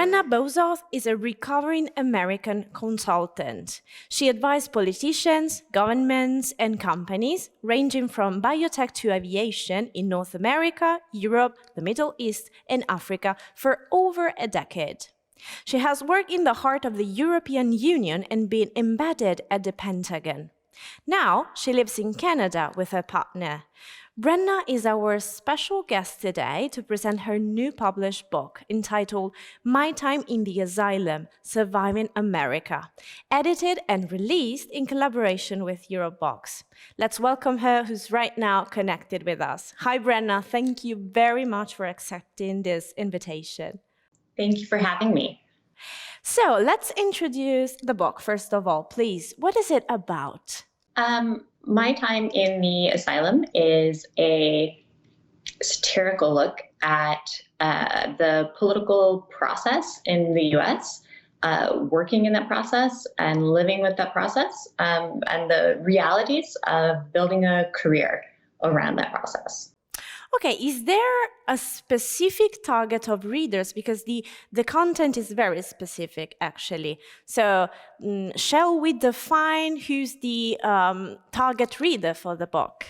Brenna Bozarth is a recovering American consultant. She advised politicians, governments, and companies, ranging from biotech to aviation, in North America, Europe, the Middle East, and Africa for over a decade. She has worked in the heart of the European Union and been embedded at the Pentagon. Now, she lives in Canada with her partner. Brenna is our special guest today to present her new published book entitled My Time in the Asylum, Surviving America, edited and released in collaboration with Eurobox. Let's welcome her, who's right now connected with us. Hi, Brenna. Thank you very much for accepting this invitation. Thank you for having me. So let's introduce the book, first of all, please. What is it about? My Time in the Asylum is a satirical look at the political process in the U.S., working in that process and living with that process, and the realities of building a career around that process. Okay, is there a specific target of readers? Because the content is very specific, actually. So shall we define who's the target reader for the book?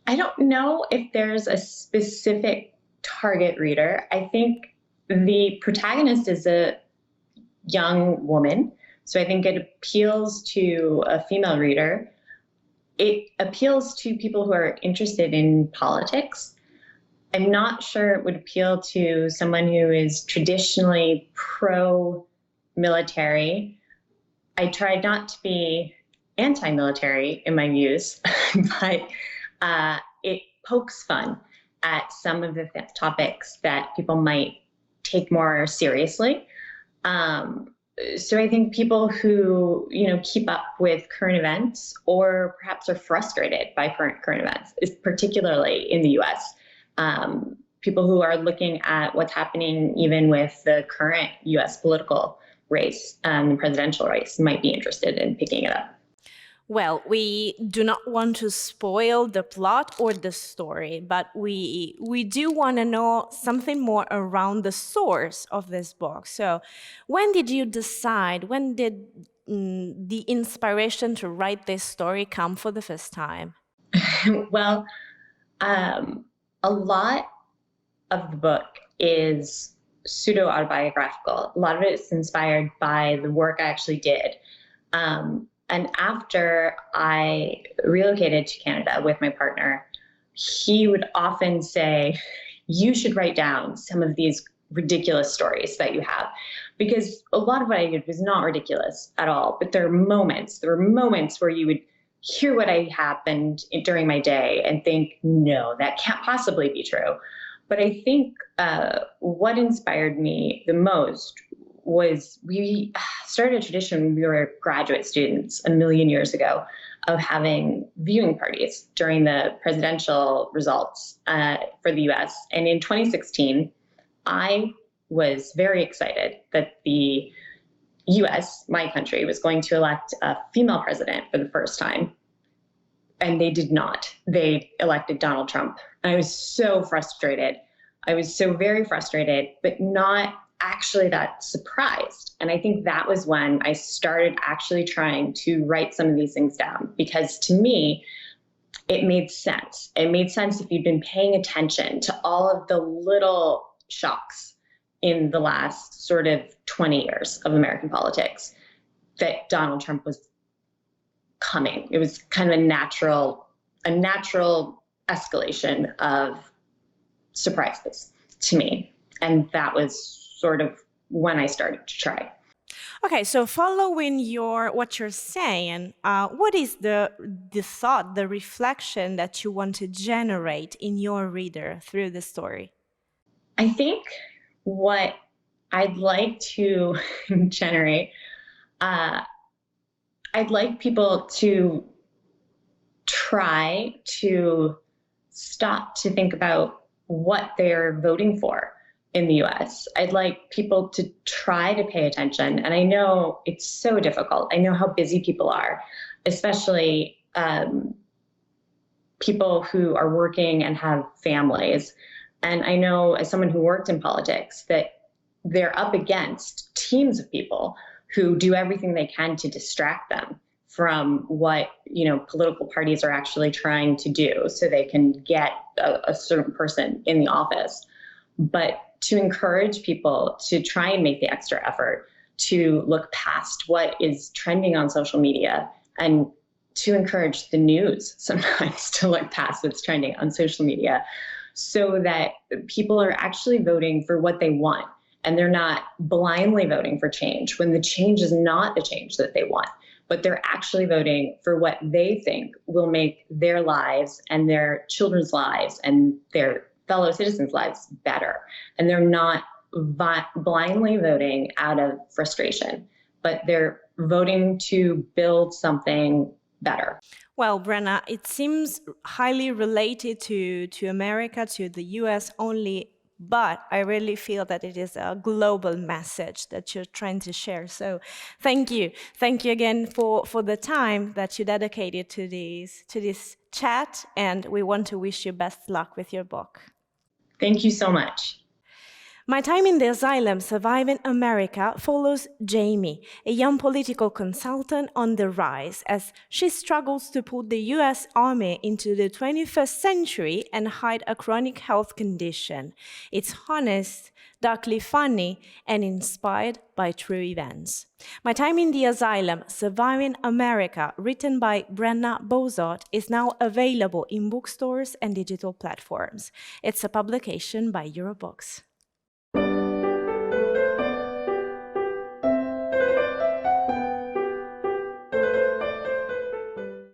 I don't know if there's a specific target reader. I think the protagonist is a young woman, so I think it appeals to a female reader. It appeals to people who are interested in politics. I'm not sure it would appeal to someone who is traditionally pro-military. I tried not to be anti-military in my views, but it pokes fun at some of the topics that people might take more seriously. So I think people who, keep up with current events or perhaps are frustrated by current events, is particularly in the U.S., people who are looking at what's happening even with the current U.S. political race, the presidential race, might be interested in picking it up. Well, we do not want to spoil the plot or the story, but we do want to know something more around the source of this book. So when did you decide, when did the inspiration to write this story come for the first time? Well, a lot of the book is pseudo-autobiographical. A lot of it is inspired by the work I actually did. And after I relocated to Canada with my partner, he would often say, you should write down some of these ridiculous stories that you have. Because a lot of what I did was not ridiculous at all, but there were moments where you would hear what happened during my day and think, no, that can't possibly be true. But I think what inspired me the most was we started a tradition when we were graduate students a million years ago of having viewing parties during the presidential results for the US. And in 2016, I was very excited that the US, my country, was going to elect a female president for the first time. And they did not. They elected Donald Trump. And I was so frustrated. I was so very frustrated, but not actually that surprised. And I think that was when I started actually trying to write some of these things down, because to me, it made sense. It made sense if you'd been paying attention to all of the little shocks in the last sort of 20 years of American politics that Donald Trump was coming. It was kind of a natural escalation of surprises to me. And that was sort of when I started to try. Okay, so following what you're saying, what is the thought, the reflection that you want to generate in your reader through the story? I think what I'd like to generate, I'd like people to try to stop to think about what they're voting for in the US. I'd like people to try to pay attention. And I know it's so difficult. I know how busy people are, especially people who are working and have families. And I know, as someone who worked in politics, that they're up against teams of people who do everything they can to distract them from what political parties are actually trying to do so they can get a certain person in the office. But to encourage people to try and make the extra effort to look past what is trending on social media, and to encourage the news sometimes to look past what's trending on social media, so that people are actually voting for what they want and they're not blindly voting for change when the change is not the change that they want, but they're actually voting for what they think will make their lives and their children's lives and their fellow citizens' lives better. And they're not blindly voting out of frustration, but they're voting to build something better. Well, Brenna, it seems highly related to America, to the US only, but I really feel that it is a global message that you're trying to share. So thank you. Thank you again for the time that you dedicated to this chat, and we want to wish you best luck with your book. Thank you so much. My Time in the Asylum, Surviving America follows Jamie, a young political consultant on the rise as she struggles to put the US Army into the 21st century and hide a chronic health condition. It's honest, darkly funny, and inspired by true events. My Time in the Asylum, Surviving America, written by Brenna, Bozarth, is now available in bookstores and digital platforms. It's a publication by Eurobox.